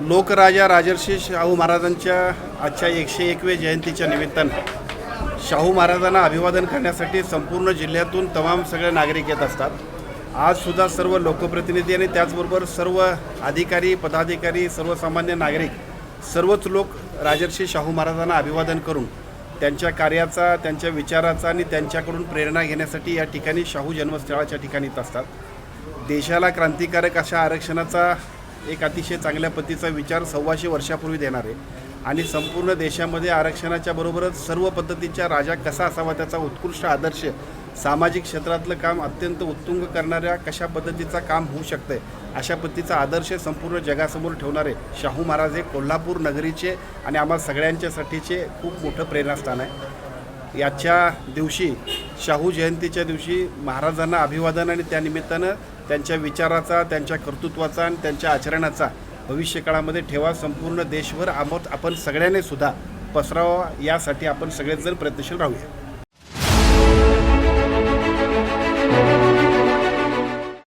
लोकराजा राजर्षी शाहू महाराजांच्या आजच्या 101व्या जयंतीच्या निमित्तानं शाहू महाराजांना अभिवादन करण्यासाठी संपूर्ण जिल्ह्यातून तमाम सगळे नागरिक येत असतात। आजसुद्धा सर्व लोकप्रतिनिधी आणि त्याचबरोबर सर्व अधिकारी पदाधिकारी सर्वसामान्य नागरिक सर्वच लोक राजर्षी शाहू महाराजांना अभिवादन करून त्यांच्या कार्याचा त्यांच्या विचाराचा आणि त्यांच्याकडून प्रेरणा घेण्यासाठी या ठिकाणी शाहू जन्मस्थळाच्या ठिकाणी येत असतात। देशाला क्रांतिकारक अशा आरक्षणाचा एक अतिशय चांगल्या पद्धतीचा विचार 125 वर्षापूर्वी देणार आहे आणि संपूर्ण देशामध्ये आरक्षणाच्या बरोबरच सर्व पद्धतीच्या राजा कसा असावा त्याचा उत्कृष्ट आदर्श सामाजिक क्षेत्रातलं काम अत्यंत उत्तुंग करणाऱ्या कशा पद्धतीचा काम होऊ शकते अशा पद्धतीचा आदर्श संपूर्ण जगासमोर ठेवणारे शाहू महाराज हे कोल्हापूर नगरीचे आणि आम्हा सगळ्यांच्यासाठीचे खूप मोठं प्रेरणास्थान आहे। याच्या दिवशी शाहू जयंतीच्या दिवशी महाराजांना अभिवादन आणि त्यानिमित्तानं त्यांच्या विचाराचा त्यांच्या कर्तृत्वाचा आणि त्यांच्या आचरणाचा भविष्यकाळामध्ये ठेवा संपूर्ण देशभर आपण सगळ्यांनी सुद्धा पसरावा यासाठी आपण सगळेजण प्रयत्नशील राहूया।